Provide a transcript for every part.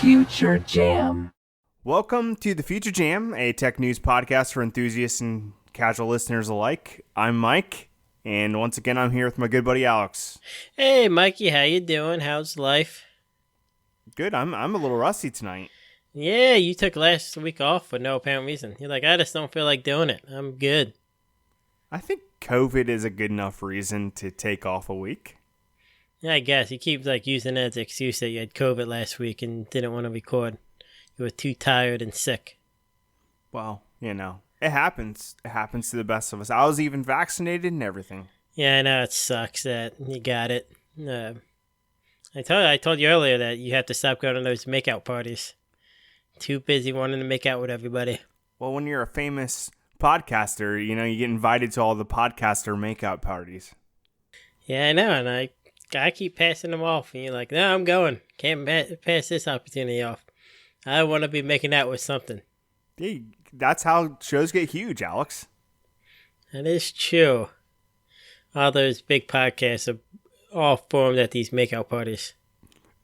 Future Jam. Welcome to the Future Jam, a tech news podcast for enthusiasts and casual listeners alike. I'm Mike, and once again, I'm here with my good buddy Alex. Hey, Mikey, how you doing? How's life? Good. I'm a little rusty tonight. Yeah, you took last week off for no apparent reason. You're like, I just don't feel like doing it. I'm good. I think COVID is a good enough reason to take off a week. Yeah, I guess. You keep using that as an excuse that you had COVID last week and didn't want to record. You were too tired and sick. Well, it happens. It happens to the best of us. I was even vaccinated and everything. Yeah, I know it sucks that you got it. I told you earlier that you have to stop going to those makeout parties. Too busy wanting to make out with everybody. Well, when you're a famous podcaster, you get invited to all the podcaster makeout parties. Yeah, I know, and I keep passing them off, and you're like, no, I'm going. Can't pass this opportunity off. I want to be making out with something. Hey, that's how shows get huge, Alex. That is true. All those big podcasts are all formed at these makeout parties.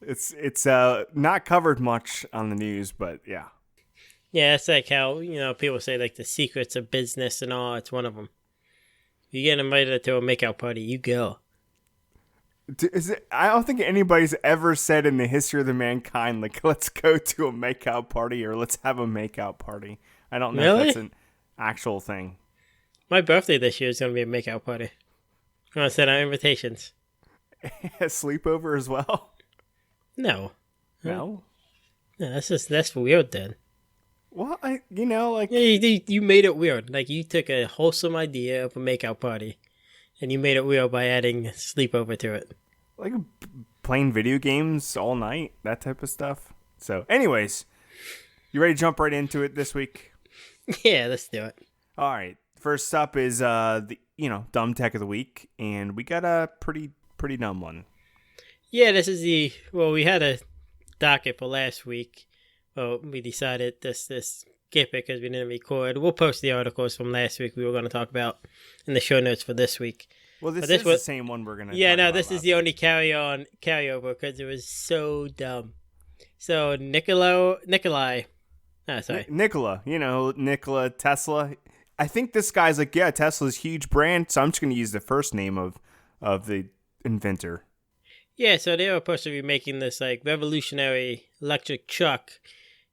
It's not covered much on the news, but yeah. Yeah, it's like how, people say the secrets of business and all. It's one of them. You get invited to a makeout party, you go. I don't think anybody's ever said in the history of the mankind, let's go to a makeout party or let's have a makeout party. I don't know if that's an actual thing. My birthday this year is going to be a makeout party. I'm going to send out invitations. A sleepover as well? No. No? No, that's weird then. Well, You made it weird. You took a wholesome idea of a makeout party, and you made it weird by adding a sleepover to it. Like playing video games all night, that type of stuff. So, anyways, you ready to jump right into it this week? Yeah, let's do it. All right. First up is the dumb tech of the week, and we got a pretty dumb one. Yeah, this is we had a docket for last week. Well, we decided to skip it because we didn't record. We'll post the articles from last week we were going to talk about in the show notes for this week. Well, this is the same one we're going to talk about. This is the only carryover because it was so dumb. So, Nikola, Tesla. I think this guy's like, yeah, Tesla's a huge brand, so I'm just going to use the first name of the inventor. Yeah, so they were supposed to be making this revolutionary electric truck,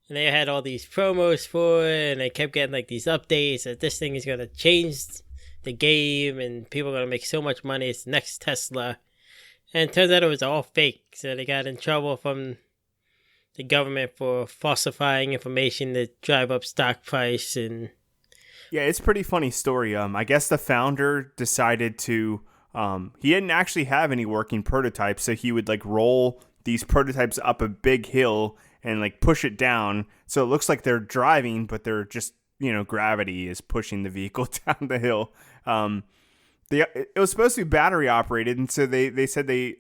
and they had all these promos for it, and they kept getting these updates that this thing is going to change the game, and people are going to make so much money. It's the next Tesla, and it turns out it was all fake. So they got in trouble from the government for falsifying information to drive up stock price. And yeah, it's a pretty funny story. I guess the founder decided to. He didn't actually have any working prototypes, so he would roll these prototypes up a big hill and push it down. So it looks like they're driving, but they're just, gravity is pushing the vehicle down the hill. It was supposed to be battery operated, and so they said they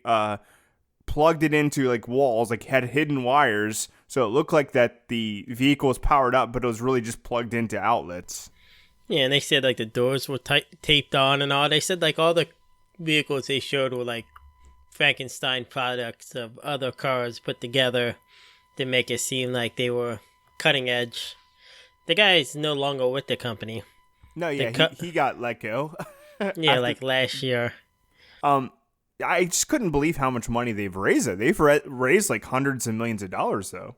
plugged it into walls, had hidden wires, so it looked like that the vehicle was powered up, but it was really just plugged into outlets. Yeah, and they said the doors were taped on and all. They said all the vehicles they showed were Frankenstein products of other cars put together to make it seem like they were cutting edge. The guy is no longer with the company. No, yeah, he got let go. Yeah, last year. I just couldn't believe how much money they've raised. They've raised hundreds of millions of dollars, though.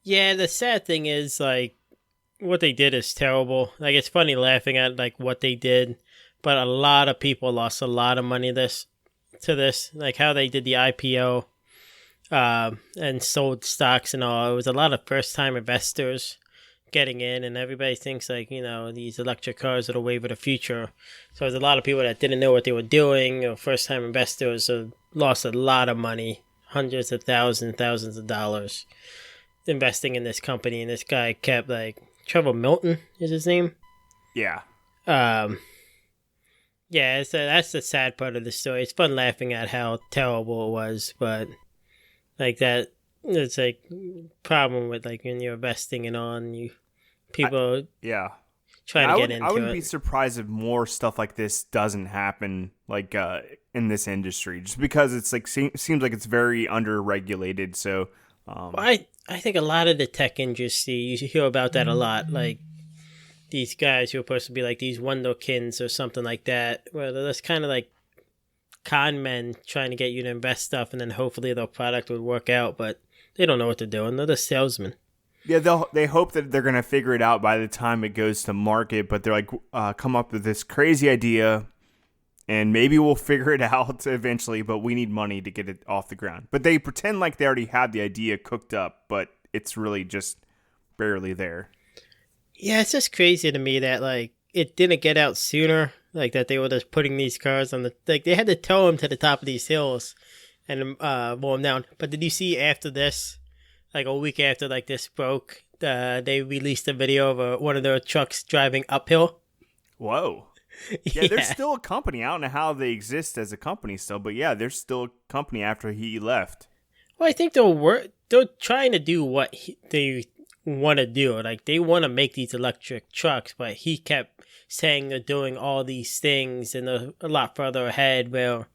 Yeah, the sad thing is what they did is terrible. It's funny laughing at what they did. But a lot of people lost a lot of money to this, how they did the IPO and sold stocks and all. It was a lot of first-time investors getting in, and everybody thinks these electric cars are the wave of the future. So there's a lot of people that didn't know what they were doing, first-time investors lost a lot of money, hundreds of thousands of dollars investing in this company. And this guy kept Trevor Milton is his name. Yeah. Yeah, so that's the sad part of the story. It's fun laughing at how terrible it was, but that it's problem with when you're investing and all, and people trying to get into it. I wouldn't be surprised if more stuff like this doesn't happen in this industry, just because it's seems like it's very under regulated. So Well, I think a lot of the tech industry, you hear about that a lot. Like these guys who are supposed to be like these wonderkins or something like that, where they're just kind of like con men trying to get you to invest stuff, and then hopefully their product would work out, but they don't know what they're doing. They're the salesmen. Yeah, they hope that they're going to figure it out by the time it goes to market, but they're like, come up with this crazy idea, and maybe we'll figure it out eventually, but we need money to get it off the ground. But they pretend like they already had the idea cooked up, but it's really just barely there. Yeah, it's just crazy to me that like it didn't get out sooner. Like that they were just putting these cars on they had to tow them to the top of these hills and blow them down. But did you see after this, like a week after like this broke, they released a video of one of their trucks driving uphill? Whoa. Yeah, there's still a company. I don't know how they exist as a company still, but yeah, there's still a company after he left. Well, I think they're trying to do what they want to do. Like they want to make these electric trucks, but he kept saying they're doing all these things and they're a lot further ahead. Well,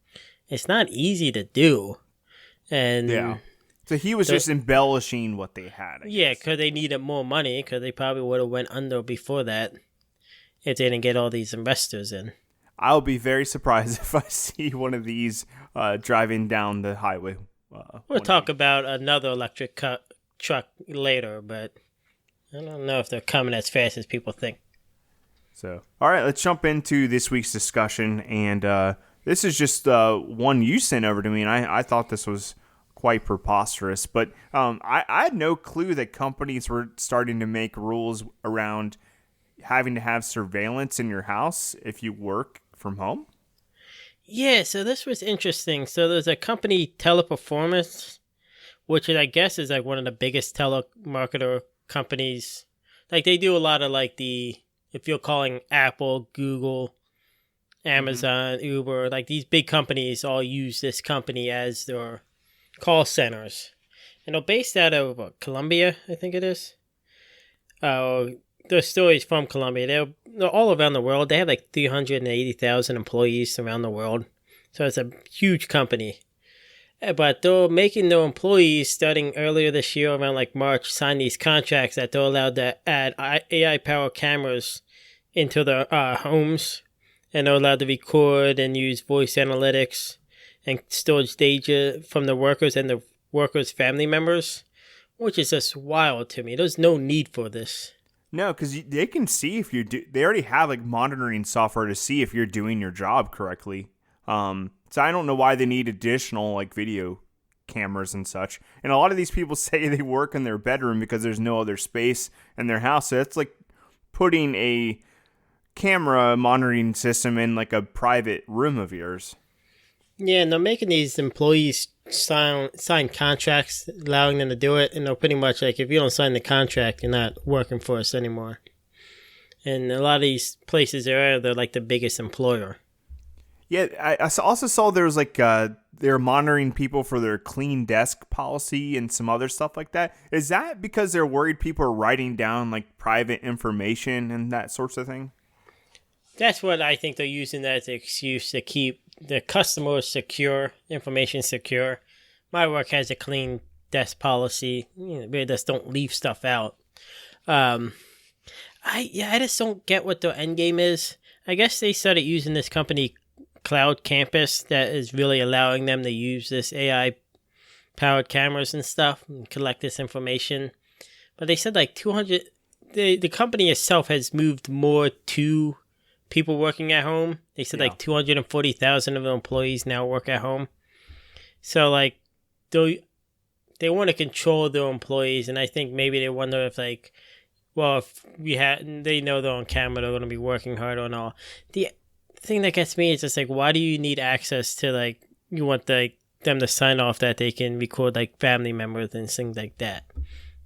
it's not easy to do. And yeah, so he was just embellishing what they had. Yeah, because they needed more money, because they probably would have went under before that if they didn't get all these investors in. I'll be very surprised if I see one of these driving down the highway. We'll talk about another electric truck later, but I don't know if they're coming as fast as people think. So, all right, let's jump into this week's discussion. And this is just one you sent over to me, and I thought this was quite preposterous. But I had no clue that companies were starting to make rules around having to have surveillance in your house if you work from home. Yeah, so this was interesting. So there's a company, Teleperformance, which I guess is like one of the biggest telemarketer companies. Like they do a lot of like if you're calling Apple, Google, Amazon, Uber, like these big companies all use this company as their call centers. And they're based out of Colombia, I think it is. Their stories from Colombia. They're all around the world. They have like 380,000 employees around the world. So it's a huge company. But they're making their employees, starting earlier this year, around like March, sign these contracts that they're allowed to add AI-powered cameras into their homes. And they're allowed to record and use voice analytics and storage data from the workers and the workers' family members, which is just wild to me. There's no need for this. No, because they can see if you do. They already have like monitoring software to see if you're doing your job correctly. So I don't know why they need additional like video cameras and such. And a lot of these people say they work in their bedroom because there's no other space in their house. So it's like putting a camera monitoring system in like a private room of yours. Yeah, and they're making these employees sign contracts allowing them to do it, and they're pretty much like, if you don't sign the contract, you're not working for us anymore. And a lot of these places they're like the biggest employer. Yeah, I also saw there was like they're monitoring people for their clean desk policy and some other stuff like that. Is that because they're worried people are writing down like private information and that sorts of thing? That's what I think they're using that as an excuse to keep the customers secure, information secure. My work has a clean desk policy. We just don't leave stuff out. I just don't get what their end game is. I guess they started using this company, Cloud Campus, that is really allowing them to use this AI-powered cameras and stuff and collect this information. But they said like 200... The company itself has moved more to people working at home. They said like 240,000 of the employees now work at home. So like they want to control their employees, and I think maybe they wonder if like, well, if they know they're on camera, they're going to be working hard and all. The thing that gets me is just like, why do you need access to like, you want them to sign off that they can record like family members and things like that?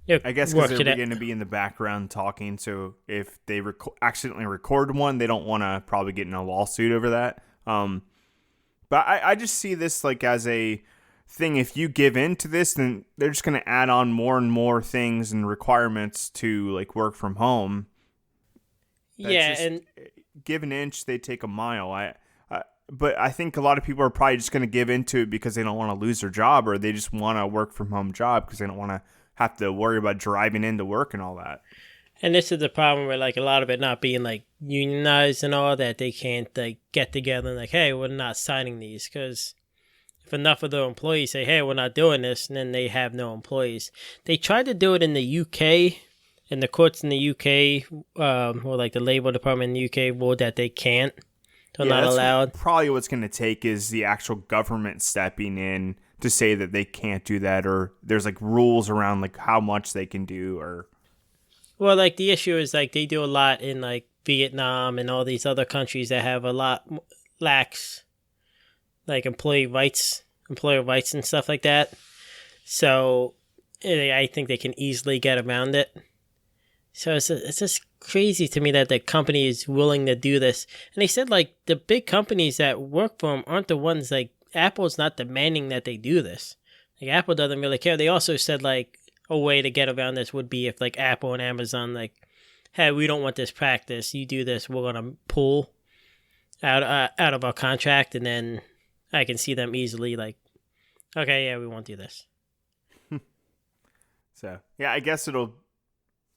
I guess because they're going to be in the background talking, so if they accidentally record one, they don't want to probably get in a lawsuit over that. But I just see this like as a thing. If you give in to this, then they're just going to add on more and more things and requirements to like work from home. And give an inch, they take a mile. but I think a lot of people are probably just going to give into it because they don't want to lose their job, or they just want a work from home job because they don't want to have to worry about driving into work and all that. And this is the problem with like a lot of it not being like unionized and all that. They can't like get together and like, hey, we're not signing these, because if enough of the employees say, hey, we're not doing this, and then they have no employees. They tried to do it in the UK, and the courts in the UK, or like the labor department in the UK, ruled that they can't. They're not allowed. Probably what's going to take is the actual government stepping in to say that they can't do that, or there's like rules around like how much they can do, or. Well, like the issue is like they do a lot in like Vietnam and all these other countries that have a lot lax like employer rights and stuff like that. So I think they can easily get around it. So it's just crazy to me that the company is willing to do this. And they said like the big companies that work for them aren't the ones, like Apple's not demanding that they do this. Like Apple doesn't really care. They also said like a way to get around this would be if like Apple and Amazon like, hey, we don't want this practice. You do this, we're gonna pull out of our contract, and then I can see them easily like, okay, yeah, we won't do this. So yeah, I guess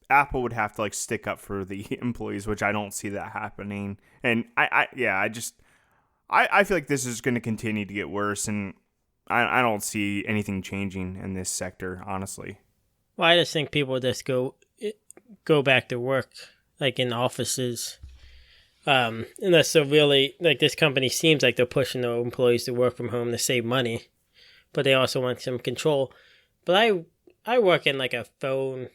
Apple would have to like stick up for the employees, which I don't see that happening. And I feel like this is going to continue to get worse, and I don't see anything changing in this sector, honestly. Well, I just think people just go back to work, like in offices. Unless they're really, like this company seems like they're pushing their employees to work from home to save money, but they also want some control. But I work in like a phone,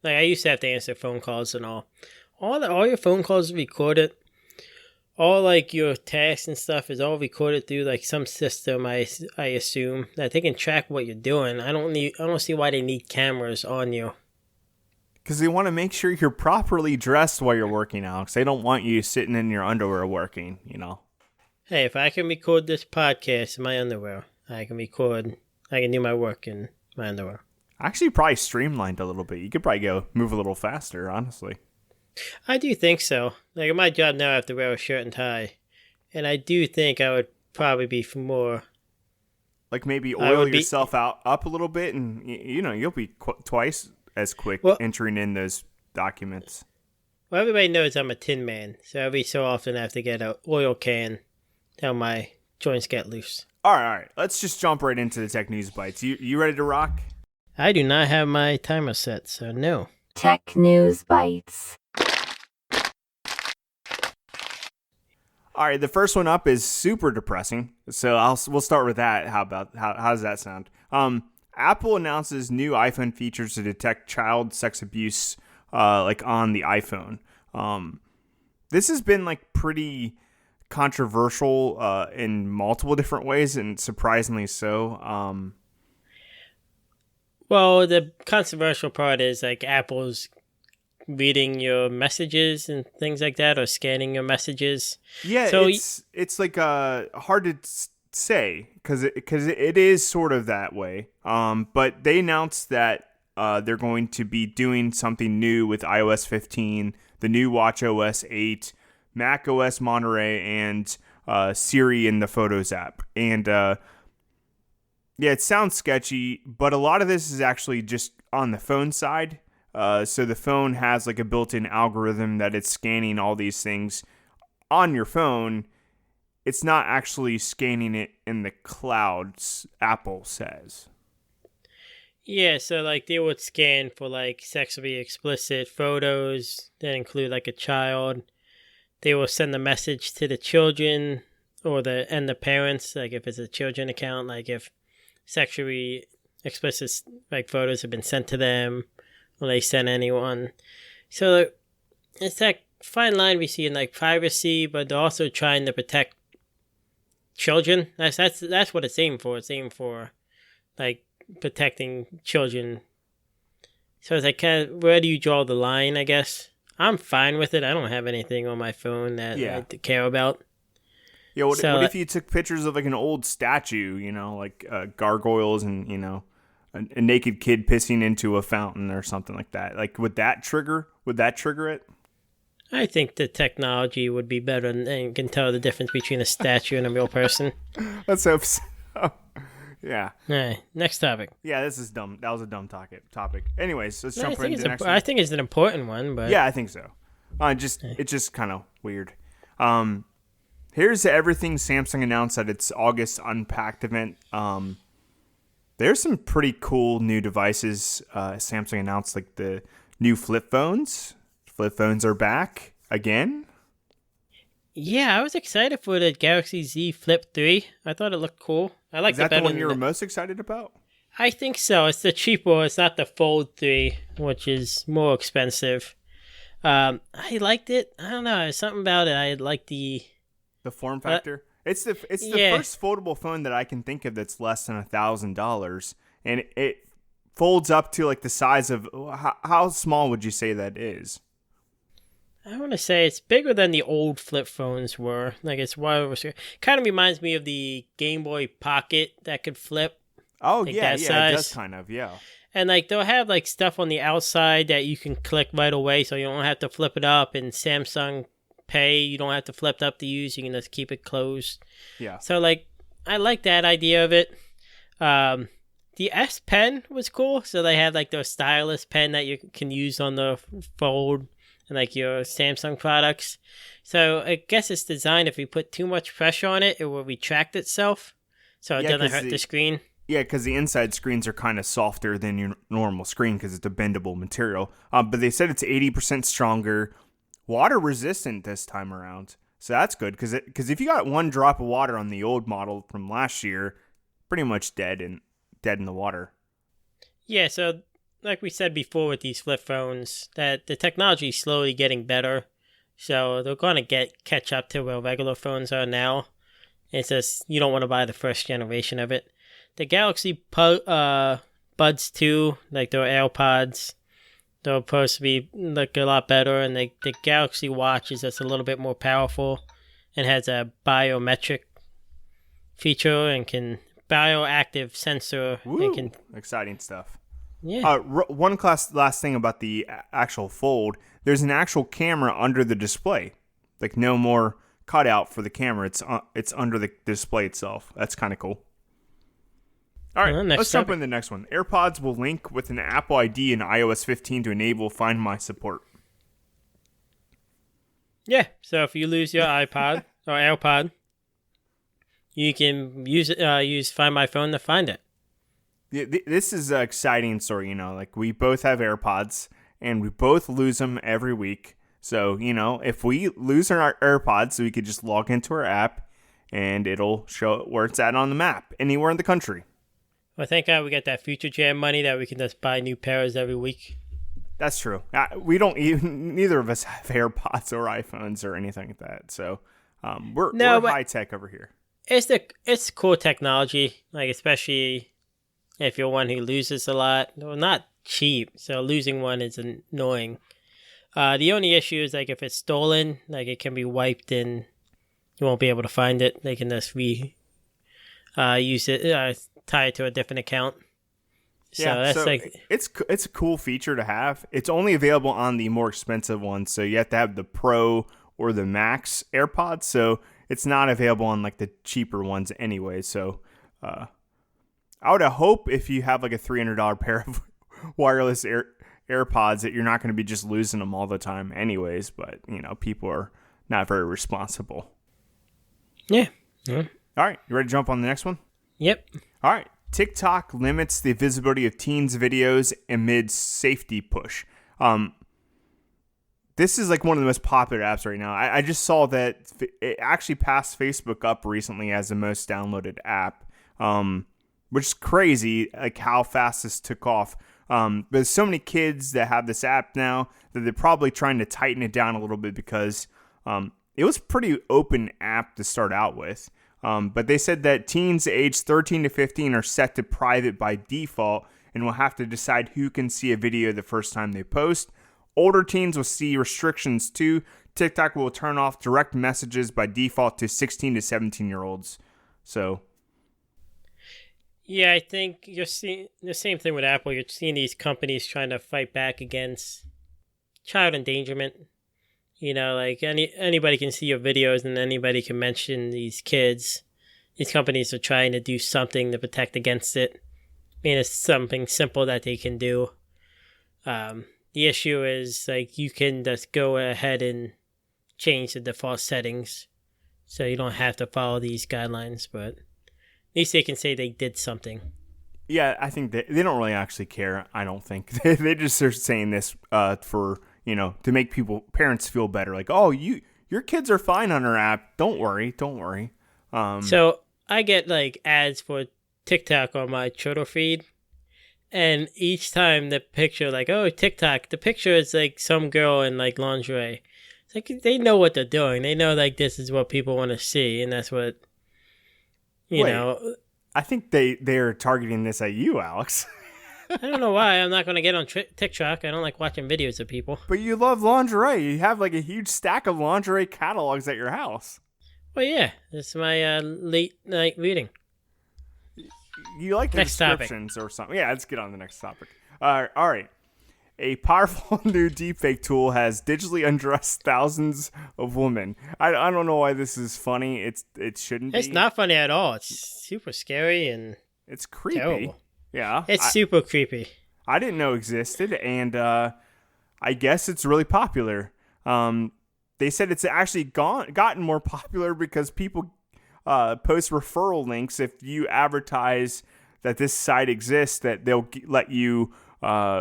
like I used to have to answer phone calls and all. All your phone calls are recorded. All like your tasks and stuff is all recorded through like some system. I assume that they can track what you're doing. I don't see why they need cameras on you. Because they want to make sure you're properly dressed while you're working, Alex. They don't want you sitting in your underwear working, you know. Hey, if I can record this podcast in my underwear, I can do my work in my underwear. Actually, probably streamlined a little bit. You could probably move a little faster, honestly. I do think so. Like, at my job now, I have to wear a shirt and tie. And I do think I would probably be more... Like, maybe oil yourself up a little bit, and, you know, you'll be twice as quick entering in those documents. Well, everybody knows I'm a tin man, so every so often I have to get an oil can down my joints get loose. All right. Let's just jump right into the Tech News Bytes. You ready to rock? I do not have my timer set, so no. Tech News Bytes. All right, the first one up is super depressing, so we'll start with that. How does that sound? Apple announces new iPhone features to detect child sex abuse, like on the iPhone. This has been like pretty controversial in multiple different ways, and surprisingly so. Well, the controversial part is like Apple's reading your messages and things like that, or scanning your messages. Yeah, so it's like hard to say because it is sort of that way. But they announced that they're going to be doing something new with iOS 15, the new watchOS 8, macOS Monterey, and Siri in the Photos app. And yeah, it sounds sketchy, but a lot of this is actually just on the phone side. So the phone has like a built-in algorithm that it's scanning all these things on your phone. It's not actually scanning it in the clouds, Apple says. Yeah, so like they would scan for like sexually explicit photos that include like a child. They will send the message to the children or the parents, like if it's a children account, like if sexually explicit like photos have been sent to them, or they send anyone. So it's that fine line between like privacy, but they're also trying to protect children. That's what it's aimed for. It's aimed for like protecting children. So it's like, where do you draw the line? I guess I'm fine with it. I don't have anything on my phone that I care about. Yeah, what if you took pictures of like an old statue, you know, like gargoyles and, you know, a naked kid pissing into a fountain or something like that? Like, would that trigger it? I think the technology would be better and you can tell the difference between a statue and a real person. Let's hope so. Yeah. All right, next topic. Yeah, this is dumb. That was a dumb topic. Anyways, let's jump I think into the next one. I think it's an important one, but Yeah, I think so. It's just kind of weird. Here's everything Samsung announced at its August Unpacked event. There's some pretty cool new devices. Samsung announced like the new flip phones. Flip phones are back again. yeah, I was excited for the Galaxy Z Flip 3. I thought it looked cool. I liked Is that it better the one than you were most excited about? I think so. It's the cheaper. It's not the Fold 3, which is more expensive. I liked it. I don't know. There's something about it. I like the form factor. It's the yeah. first foldable phone that I can think of that's less than $1,000, and it folds up to like the size of how small would you say that is? I want to say it's bigger than the old flip phones were. Like it's kind of reminds me of the Game Boy Pocket that could flip. Oh like yeah, that yeah, size. it does kind of, yeah. And like they'll have like stuff on the outside that you can click right away, so you don't have to flip it up. And Samsung Pay, you don't have to flip it up to use. You can just keep it closed. Yeah. So like I like that idea of it. The S Pen was cool. So they have like the stylus pen that you can use on the Fold and like your Samsung products. So I guess it's designed if you put too much pressure on it, it will retract itself. So it doesn't hurt the screen. Yeah, because the inside screens are kind of softer than your normal screen because it's a bendable material. But they said it's 80% stronger, water resistant this time around. So that's good because if you got one drop of water on the old model from last year, pretty much dead in the water. Yeah, so like we said before with these flip phones, that the technology is slowly getting better. So they're going to catch up to where regular phones are now. It's just you don't want to buy the first generation of it. The Galaxy Buds 2, like their AirPods, they're supposed to be like a lot better. And the Galaxy Watch is just a little bit more powerful and has a biometric feature and can bioactive sensor. Woo, and can, exciting stuff. Yeah. One last thing about the actual Fold. There's an actual camera under the display. Like no more cutout for the camera. It's under the display itself. That's kind of cool. All right, let's jump into the next one. AirPods will link with an Apple ID in iOS 15 to enable Find My support. Yeah, so if you lose your iPod or AirPod, you can use Find My Phone to find it. Yeah, this is an exciting story, like we both have AirPods and we both lose them every week. So, if we lose our AirPods, we could just log into our app and it'll show where it's at on the map anywhere in the country. Well, thank God we got that Future Jam money that we can just buy new pairs every week. That's true. Neither of us have AirPods or iPhones or anything like that. So we're high tech over here. It's cool technology, like especially if you're one who loses a lot. Well, not cheap, so losing one is annoying. The only issue is like if it's stolen, like it can be wiped and you won't be able to find it. They can just use it, tie it to a different account. It's a cool feature to have. It's only available on the more expensive ones, so you have to have the Pro or the Max AirPods. So it's not available on like the cheaper ones anyway. So I would hope if you have like a $300 pair of wireless AirPods that you're not going to be just losing them all the time anyways. But people are not very responsible. Yeah. All right, you ready to jump on the next one? Yep. All right. TikTok limits the visibility of teens' videos amid safety push. This is like one of the most popular apps right now. I just saw that it actually passed Facebook up recently as the most downloaded app, which is crazy, like how fast this took off. There's so many kids that have this app now that they're probably trying to tighten it down a little bit because it was a pretty open app to start out with. But they said that teens aged 13 to 15 are set to private by default and will have to decide who can see a video the first time they post. Older teens will see restrictions too. TikTok will turn off direct messages by default to 16 to 17-year-olds. So, yeah, I think you're seeing the same thing with Apple. You're seeing these companies trying to fight back against child endangerment. You know, like anybody can see your videos and anybody can mention these kids. These companies are trying to do something to protect against it. I mean, it's something simple that they can do. The issue is like you can just go ahead and change the default settings, so you don't have to follow these guidelines. But at least they can say they did something. Yeah, I think they don't really actually care. I don't think they just are saying this for to make parents feel better. Like, oh, your kids are fine on our app. Don't worry. So I get like ads for TikTok on my Twitter feed, and each time the picture, like, oh, TikTok, the picture is like some girl in like lingerie. It's like they know what they're doing. They know like this is what people want to see, and that's what you know. I think they're targeting this at you, Alex. I don't know why. I'm not going to get on TikTok. I don't like watching videos of people. But you love lingerie. You have like a huge stack of lingerie catalogs at your house. Well, yeah. It's my late night reading. You like the descriptions or something. Yeah, let's get on to the next topic. All right. A powerful new deepfake tool has digitally undressed thousands of women. I don't know why this is funny. It shouldn't be. It's not funny at all. It's super scary and it's creepy. Terrible. Yeah. It's super creepy. I didn't know existed, and I guess it's really popular. They said it's actually gotten more popular because people post referral links. If you advertise that this site exists, that they'll let you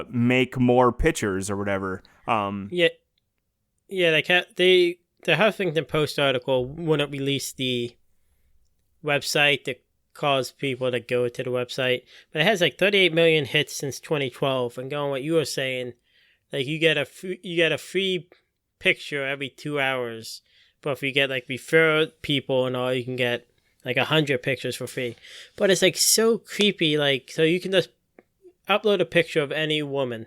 make more pictures or whatever. Yeah. The Huffington Post article wouldn't release the website that caused people to go to the website, but it has like 38 million hits since 2012. And going what you were saying, like you get a free picture every 2 hours, but if you get like referred people and all, you can get like 100 pictures for free. But it's like so creepy. Like, so you can just upload a picture of any woman,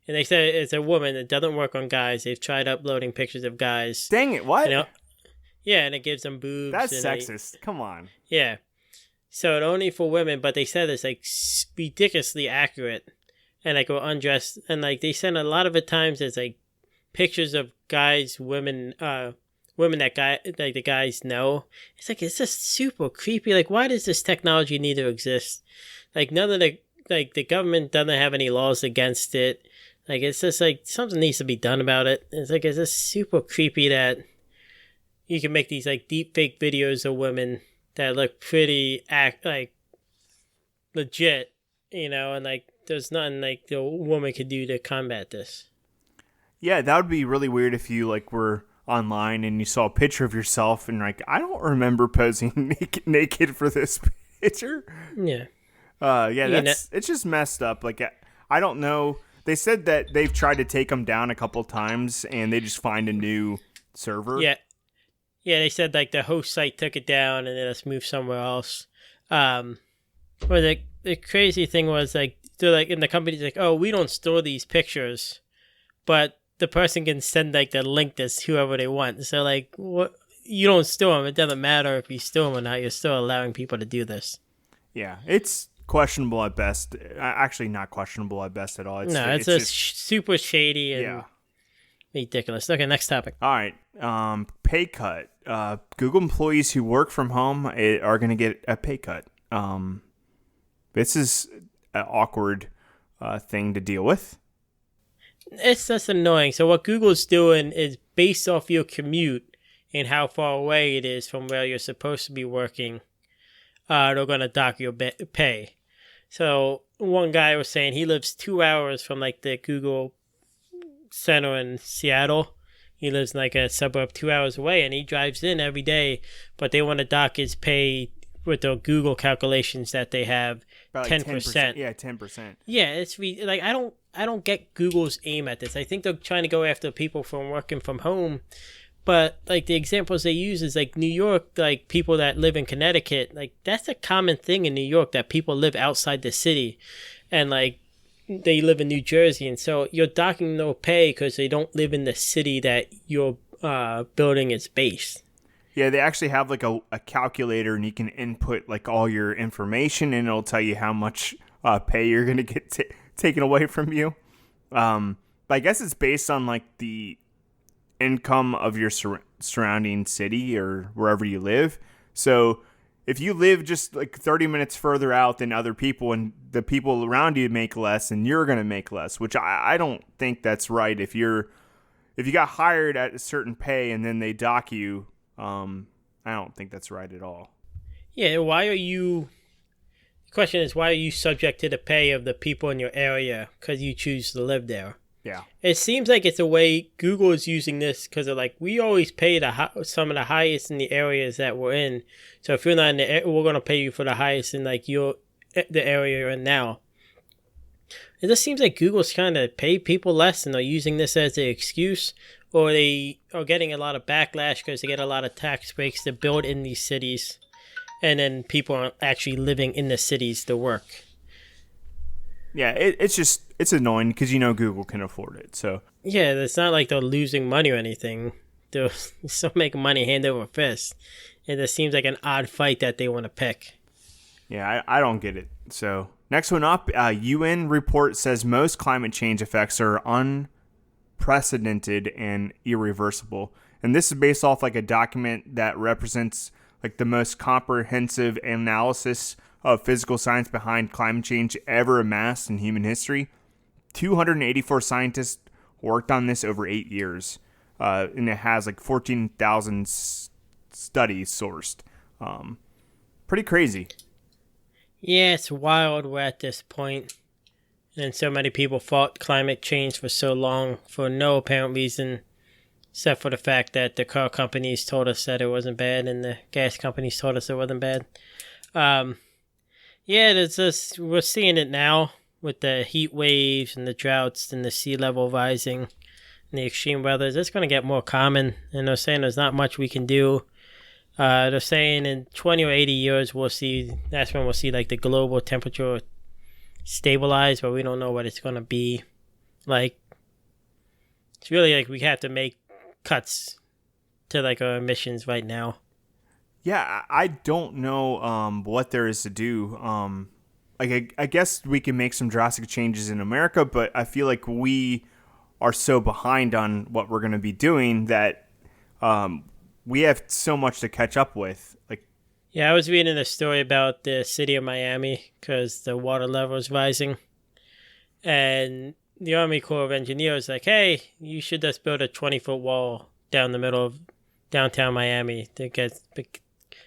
and they say it's a woman. It doesn't work on guys. They've tried uploading pictures of guys. Dang it! What? Yeah, and it gives them boobs. That's sexist. Come on. Yeah. So it's only for women, but they said it's like ridiculously accurate, and like we're undressed, and like they send a lot of the times it's like pictures of guys, women that the guys know. It's just super creepy. Like, why does this technology need to exist? Like, none of the government doesn't have any laws against it. Like, it's just like something needs to be done about it. It's just super creepy that you can make these like deep fake videos of women that look pretty like legit, and like there's nothing like the woman could do to combat this. Yeah, that would be really weird if you like were online and you saw a picture of yourself and like, I don't remember posing naked for this picture. Yeah. It's just messed up. Like, I don't know. They said that they've tried to take them down a couple times and they just find a new server. Yeah. Yeah, they said like the host site took it down and then it's moved somewhere else. Or the crazy thing was like they're like in the company's like, oh, we don't store these pictures, but the person can send like the link to whoever they want. So like, what, you don't store them. It doesn't matter if you store them or not. You're still allowing people to do this. Yeah, it's questionable at best. Actually, not questionable at best at all. It's just super shady and ridiculous. Okay, next topic. All right, pay cut. Google employees who work from home are going to get a pay cut. This is an awkward thing to deal with. It's just annoying. So what Google's doing is based off your commute and how far away it is from where you're supposed to be working. They're going to dock your pay. So one guy was saying he lives 2 hours from like the Google center in Seattle. He lives in like a suburb 2 hours away, and he drives in every day, but they want to dock his pay with the Google calculations that they have. About 10%. Yeah, 10%. Yeah, it's like I don't get Google's aim at this. I think they're trying to go after people from working from home, but like the examples they use is like New York, like people that live in Connecticut, like that's a common thing in New York that people live outside the city, and like they live in New Jersey, and so you're docking no pay because they don't live in the city that your building is based. Yeah, they actually have like a calculator, and you can input like all your information, and it'll tell you how much pay you're going to get taken away from you. But I guess it's based on like the income of your surrounding city or wherever you live. So if you live just like 30 minutes further out than other people and the people around you make less and you're going to make less, which I don't think that's right. If you got hired at a certain pay and then they dock you, I don't think that's right at all. Yeah, the question is, why are you subject to the pay of the people in your area because you choose to live there? Yeah. It seems like it's a way Google is using this because they're like, we always pay some of the highest in the areas that we're in. So if you're not in the we're going to pay you for the highest in like the area you're in now. It just seems like Google's trying to pay people less and they're using this as an excuse, or they are getting a lot of backlash because they get a lot of tax breaks to build in these cities. And then people aren't actually living in the cities to work. Yeah, it's annoying because Google can afford it. So yeah, it's not like they're losing money or anything. They're still making money hand over fist. It just seems like an odd fight that they want to pick. Yeah, I don't get it. So next one up, UN report says most climate change effects are unprecedented and irreversible. And this is based off like a document that represents like the most comprehensive analysis of physical science behind climate change ever amassed in human history. 284 scientists worked on this over 8 years, and it has like 14,000 studies sourced. Pretty crazy. Yeah, it's wild we're at this point. And so many people fought climate change for so long for no apparent reason, except for the fact that the car companies told us that it wasn't bad and the gas companies told us it wasn't bad. Yeah, we're seeing it now with the heat waves and the droughts and the sea level rising and the extreme weather. It's going to get more common, and they're saying there's not much we can do. They're saying in 20 or 80 years that's when we'll see like the global temperature stabilize, but we don't know what it's going to be like. It's really like we have to make cuts to like our emissions right now. Yeah, I don't know what there is to do. I guess we can make some drastic changes in America, but I feel like we are so behind on what we're going to be doing that we have so much to catch up with. Yeah, I was reading a story about the city of Miami because the water level is rising, and the Army Corps of Engineers like, hey, you should just build a 20-foot wall down the middle of downtown Miami to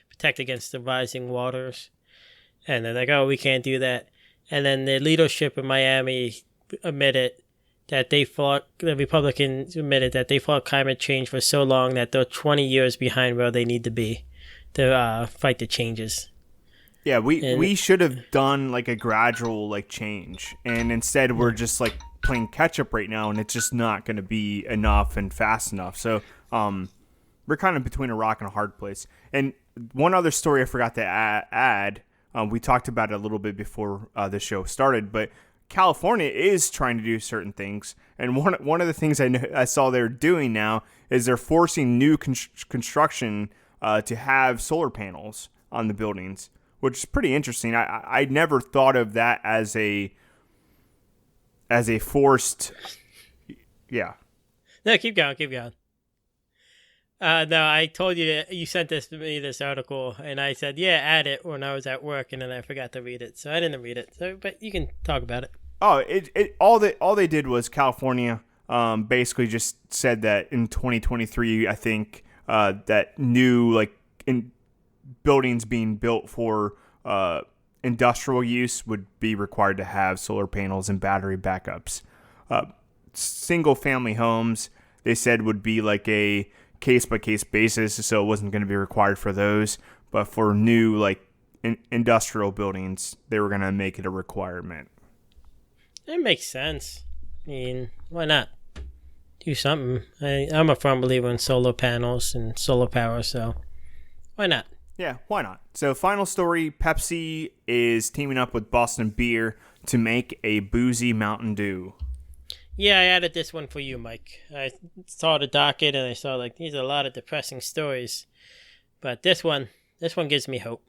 protect against the rising waters. And they're like, oh, we can't do that. And then the leadership in Miami admitted that the Republicans admitted that they fought climate change for so long that they're 20 years behind where they need to be to fight the changes. Yeah, we should have done like a gradual like change, and instead we're just like playing catch up right now, and it's just not going to be enough and fast enough. So we're kind of between a rock and a hard place. And one other story I forgot to add, we talked about it a little bit before the show started, but California is trying to do certain things, and one of the things I saw they're doing now is they're forcing new construction to have solar panels on the buildings, which is pretty interesting. I never thought of that as a forced. Yeah. No, keep going. No, I told you that you sent this article, and I said, yeah, add it when I was at work, and then I forgot to read it, so I didn't read it. So, but you can talk about it. Oh, all they did was California basically just said that in 2023, I think that new in buildings being built for industrial use would be required to have solar panels and battery backups. Single family homes, they said, would be like a case-by-case basis, so it wasn't going to be required for those. But for new industrial buildings, they were going to make it a requirement. It makes sense. I mean, why not? Do something. I'm a firm believer in solar panels and solar power, so why not? Yeah, why not? So final story, Pepsi is teaming up with Boston Beer to make a boozy Mountain Dew. Yeah, I added this one for you, Mike. I saw the docket and I saw these are a lot of depressing stories. But this one gives me hope.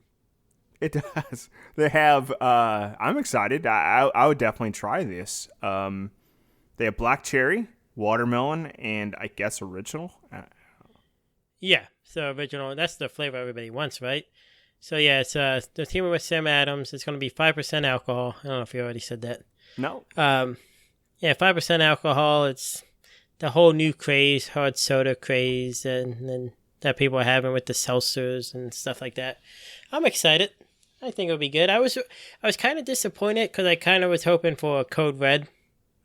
It does. They have, I'm excited. I would definitely try this. They have black cherry, watermelon, and I guess original. Yeah, so original. That's the flavor everybody wants, right? So yeah, it's the team with Sam Adams. It's going to be 5% alcohol. I don't know if you already said that. No. Yeah, 5% alcohol. It's the whole new craze, hard soda craze, and that people are having with the seltzers and stuff like that. I'm excited. I think it'll be good. I was kind of disappointed because I kind of was hoping for a Code Red.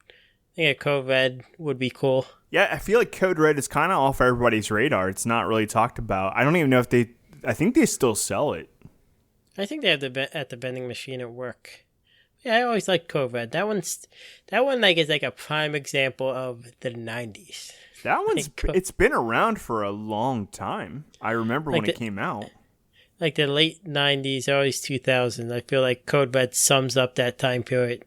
I think a Code Red would be cool. Yeah, I feel like Code Red is kind of off everybody's radar. It's not really talked about. I don't even know if they... I think they still sell it. I think they have at the vending machine at work. Yeah, I always liked Code Red. That one like is like a prime example of the 90s. That one's it's been around for a long time. I remember like when it came out. Like the late 90s, early 2000s. I feel like Code Red sums up that time period.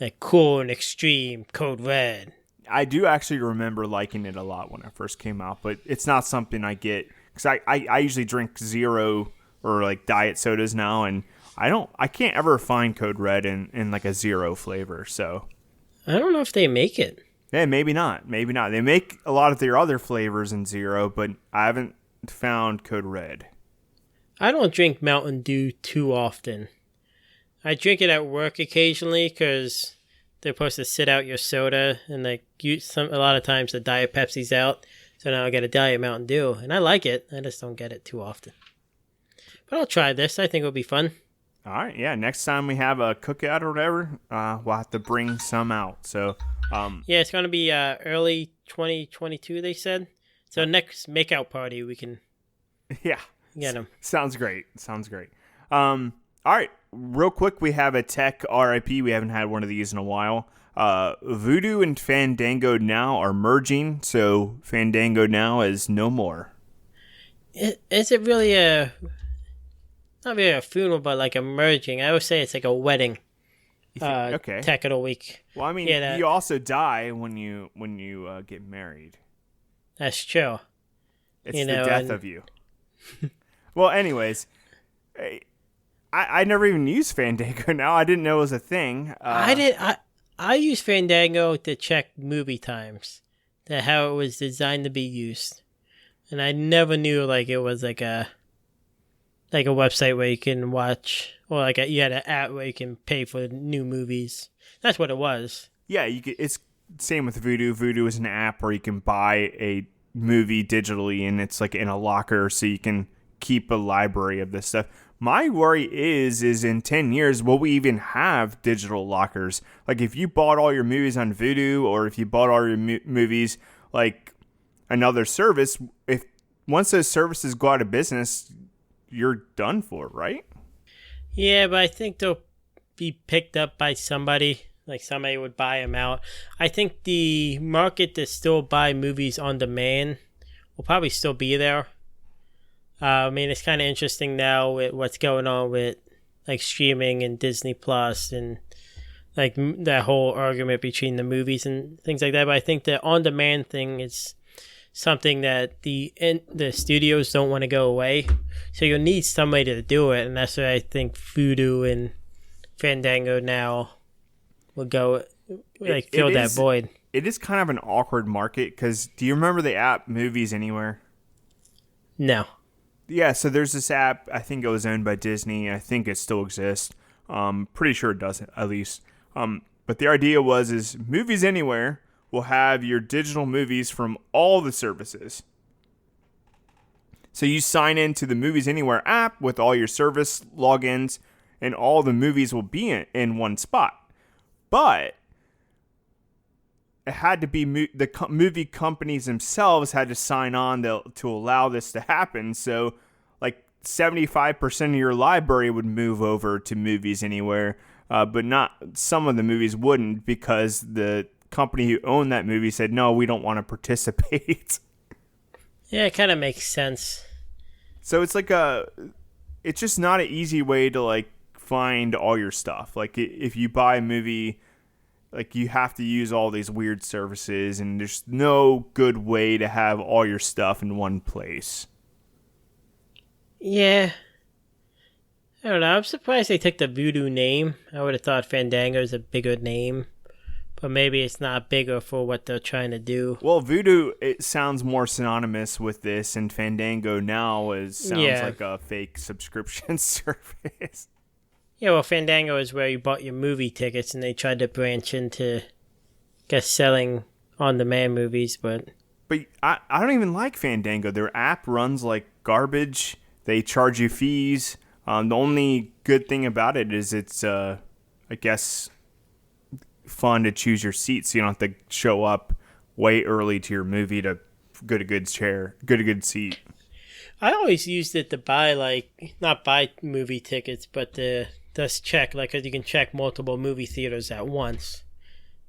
Like cool and extreme Code Red. I do actually remember liking it a lot when it first came out, but it's not something I get because I usually drink zero or like diet sodas now, and I can't ever find Code Red in like a zero flavor. So I don't know if they make it. Yeah, maybe not. They make a lot of their other flavors in zero, but I haven't found Code Red. I don't drink Mountain Dew too often. I drink it at work occasionally because they're supposed to sit out your soda, and like a lot of times the Diet Pepsi's out, so now I get a Diet Mountain Dew, and I like it. I just don't get it too often. But I'll try this. I think it'll be fun. All right, yeah. Next time we have a cookout or whatever, we'll have to bring some out. So, yeah, it's gonna be early 2022. They said. So next makeout party we can. Yeah. Get them. Sounds great. All right, real quick, we have a tech RIP. We haven't had one of these in a while. Vudu and FandangoNow are merging, so FandangoNow is no more. Is it really not really a funeral, but like a merging? I would say it's like a wedding. Okay. Tech of the week. Well, I mean, you also die when you get married. That's true. It's the death of you. Well, anyways, I never even used Fandango now. I didn't know it was a thing. I use Fandango to check movie times, how it was designed to be used, and I never knew like it was like a website where you can watch, or like you had an app where you can pay for new movies. That's what it was. Yeah, it's same with Vudu. Vudu is an app where you can buy a movie digitally, and it's like in a locker, so you can keep a library of this stuff. My worry is in 10 years, will we even have digital lockers? Like if you bought all your movies on Vudu, or if you bought all your movies like another service, once those services go out of business, you're done for, right? Yeah, but I think they'll be picked up by somebody. Like somebody would buy them out. I think the market to still buy movies on demand will probably still be there. I mean, it's kind of interesting now with what's going on with like streaming and Disney Plus and like that whole argument between the movies and things like that. But I think the on-demand thing is something that the studios don't want to go away. So you'll need somebody to do it, and that's why I think Vudu and FandangoNow will go like fill that void. It is kind of an awkward market because do you remember the app Movies Anywhere? No. Yeah, so there's this app. I think it was owned by Disney. I think it still exists. Pretty sure it doesn't, at least. But the idea is Movies Anywhere will have your digital movies from all the services. So you sign into the Movies Anywhere app with all your service logins, and all the movies will be in one spot. But it had to be the movie companies themselves had to sign on to allow this to happen. So like 75% of your library would move over to Movies Anywhere, but not some of the movies wouldn't because the company who owned that movie said, no, we don't want to participate. Yeah, it kind of makes sense. So it's like it's just not an easy way to like find all your stuff. Like if you buy a movie, like you have to use all these weird services, and there's no good way to have all your stuff in one place. Yeah. I don't know. I'm surprised they took the Vudu name. I would have thought Fandango's a bigger name but maybe it's not bigger for what they're trying to do. Well, Vudu, it sounds more synonymous with this, and FandangoNow sounds like a fake subscription service. Yeah, well, Fandango is where you bought your movie tickets, and they tried to branch into, selling on-demand movies, but I don't even like Fandango. Their app runs like garbage. They charge you fees. The only good thing about it is it's, I guess, fun to choose your seat, so you don't have to show up way early to your movie to get a good seat. I always used it to buy, not buy movie tickets, but to just check, because you can check multiple movie theaters at once.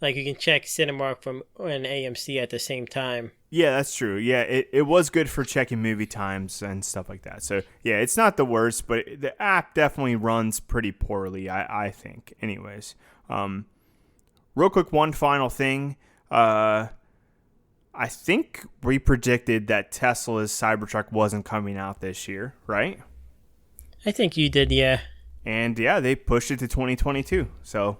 Like, you can check Cinemark from an AMC at the same time. Yeah, that's true. Yeah, it was good for checking movie times and stuff like that. So, yeah, it's not the worst, but the app definitely runs pretty poorly, I think. Anyways, real quick, one final thing. I think we predicted that Tesla's Cybertruck wasn't coming out this year, right? I think you did, yeah. And, yeah, they pushed it to 2022, so...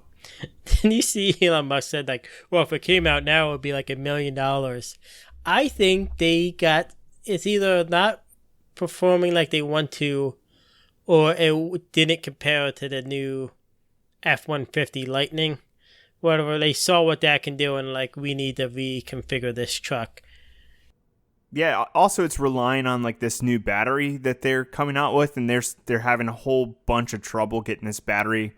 Didn't you see Elon Musk said, well, if it came out now, it would be $1 million. I think it's either not performing like they want to, or it didn't compare to the new F-150 Lightning. Whatever, they saw what that can do, and we need to reconfigure this truck. Yeah, also it's relying on this new battery that they're coming out with, and they're having a whole bunch of trouble getting this battery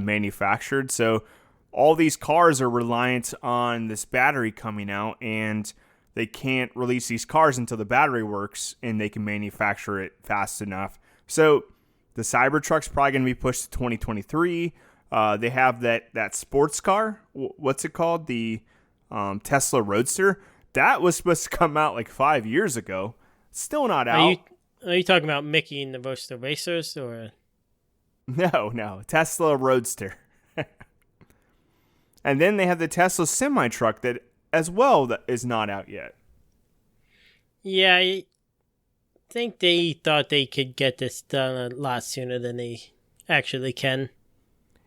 manufactured. So all these cars are reliant on this battery coming out, and they can't release these cars until the battery works and they can manufacture it fast enough. So the Cybertruck's probably going to be pushed to 2023. They have that sports car. What's it called? The Tesla Roadster. That was supposed to come out 5 years ago. Still not out. Are you talking about Mickey and the Roadster Racers, or? No. Tesla Roadster. And then they have the Tesla semi-truck that is not out yet. Yeah, I think they thought they could get this done a lot sooner than they actually can.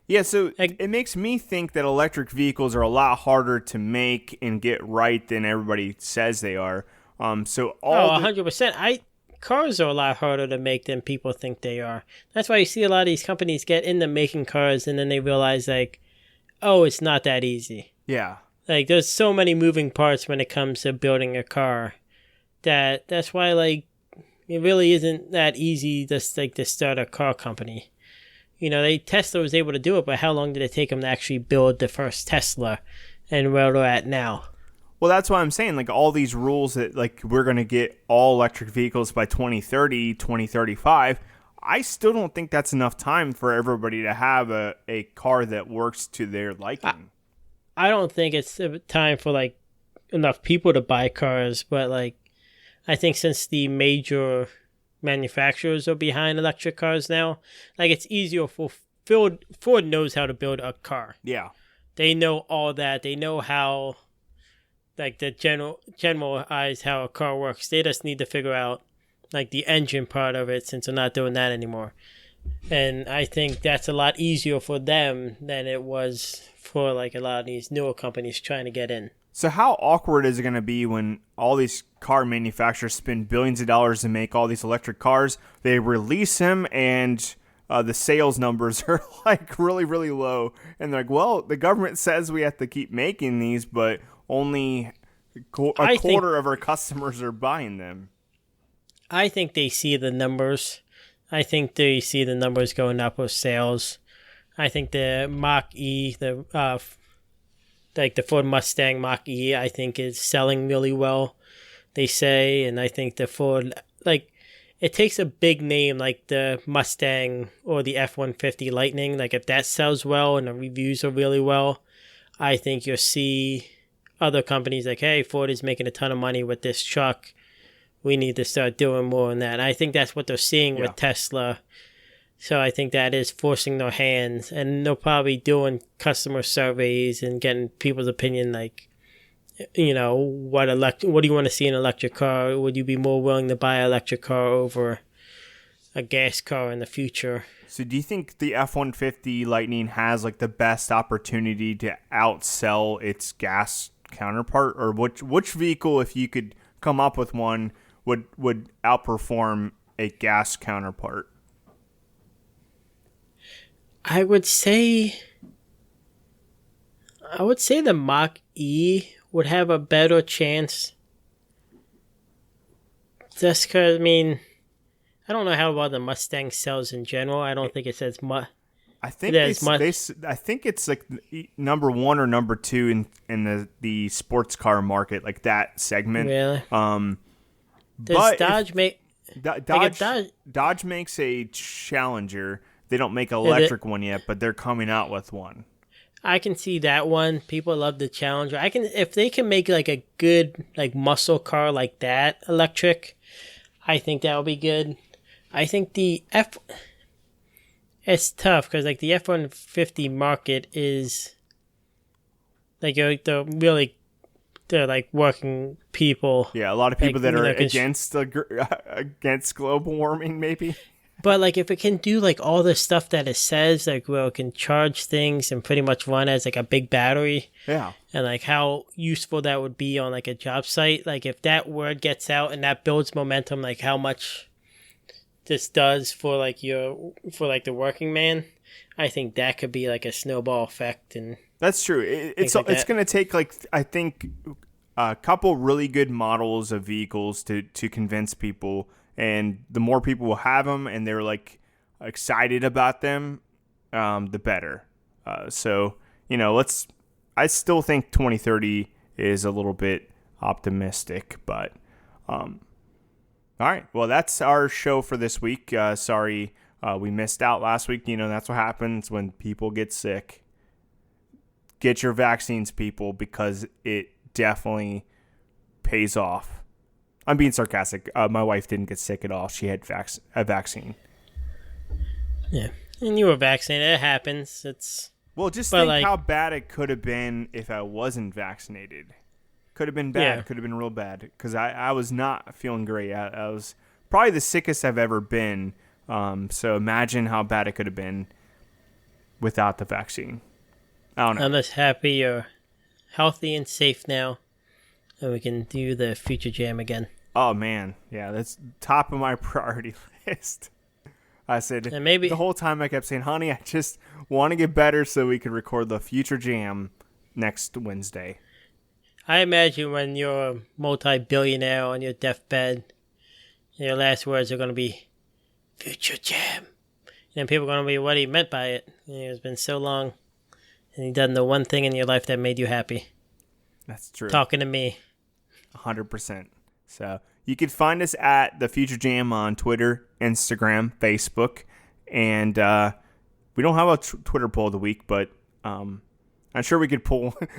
Yeah, so it makes me think that electric vehicles are a lot harder to make and get right than everybody says they are. 100%. Cars are a lot harder to make than people think they are. That's why you see a lot of these companies get into making cars, and then they realize, it's not that easy. Yeah. There's so many moving parts when it comes to building a car that's why, it really isn't that easy just, to start a car company. Tesla was able to do it, but how long did it take them to actually build the first Tesla and where they're at now? Well, that's why I'm saying, all these rules that, we're going to get all electric vehicles by 2030, 2035, I still don't think that's enough time for everybody to have a car that works to their liking. I don't think it's time for, enough people to buy cars, but, I think since the major manufacturers are behind electric cars now, it's easier for Ford knows how to build a car. Yeah. They know all that. They know how... the generalize how a car works. They just need to figure out the engine part of it, since they're not doing that anymore. And I think that's a lot easier for them than it was for a lot of these newer companies trying to get in. So how awkward is it going to be when all these car manufacturers spend billions of dollars to make all these electric cars? They release them, and the sales numbers are really, really low. And they're well, the government says we have to keep making these, but only a quarter of our customers are buying them. I think they see the numbers. I think they see the numbers going up with sales. I think the Mach-E, the Ford Mustang Mach-E, I think is selling really well, they say. And I think the Ford, it takes a big name like the Mustang or the F-150 Lightning. If that sells well and the reviews are really well, I think you'll see other companies hey, Ford is making a ton of money with this truck. We need to start doing more on that. And I think that's what they're seeing with Tesla. So I think that is forcing their hands. And they're probably doing customer surveys and getting people's opinion, what do you want to see in an electric car? Would you be more willing to buy an electric car over a gas car in the future? So do you think the F-150 Lightning has like the best opportunity to outsell its gas counterpart, or which vehicle, if you could come up with one, would outperform a gas counterpart? I would say the Mach-E would have a better chance. Just because, I mean, I don't know how well the Mustang sells in general. I don't think it says much. I think I think it's like number 1 or number 2 in the sports car market, like that segment. Really? Does Dodge make Dodge makes a Challenger. They don't make an electric one yet, but they're coming out with one. I can see that one. People love the Challenger. If they can make like a good like muscle car like that electric, I think that would be good. I think it's tough because like the F-150 market is like they're like working people. Yeah, a lot of people like, that are against global warming, maybe. But like if it can do like all the stuff that it says, like where it can charge things and pretty much run as like a big battery. Yeah. And like how useful that would be on like a job site. Like if that word gets out and that builds momentum, like how much this does for like the working man, I think that could be like a snowball effect. And that's true. It's going to take like, I think, a couple really good models of vehicles to convince people. And the more people will have them and they're like excited about them, the better. So, I still think 2030 is a little bit optimistic, but, all right. Well, that's our show for this week. Sorry, we missed out last week. That's what happens when people get sick. Get your vaccines, people, because it definitely pays off. I'm being sarcastic. My wife didn't get sick at all. She had a vaccine. Yeah, and you were vaccinated. It happens. Just think how bad it could have been if I wasn't vaccinated. Could have been bad. Yeah. Could have been real bad because I was not feeling great. I was probably the sickest I've ever been. So imagine how bad it could have been without the vaccine. I don't know. I'm just happy you're healthy and safe now, and we can do the Future Jam again. Oh, man. Yeah, that's top of my priority list. I said, and maybe the whole time I kept saying, honey, I just want to get better so we can record the Future Jam next Wednesday. I imagine when you're a multi-billionaire on your deathbed, your last words are going to be, Future Jam. And people are going to be, what he meant by it. It's been so long, and he done the one thing in your life that made you happy. That's true. Talking to me. 100%. So you can find us at the Future Jam on Twitter, Instagram, Facebook, and we don't have a Twitter poll of the week, but I'm sure we could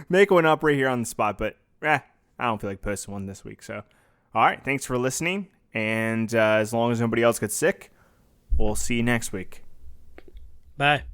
make one up right here on the spot. But I don't feel like posting one this week. So, all right, thanks for listening, and as long as nobody else gets sick, we'll see you next week. Bye.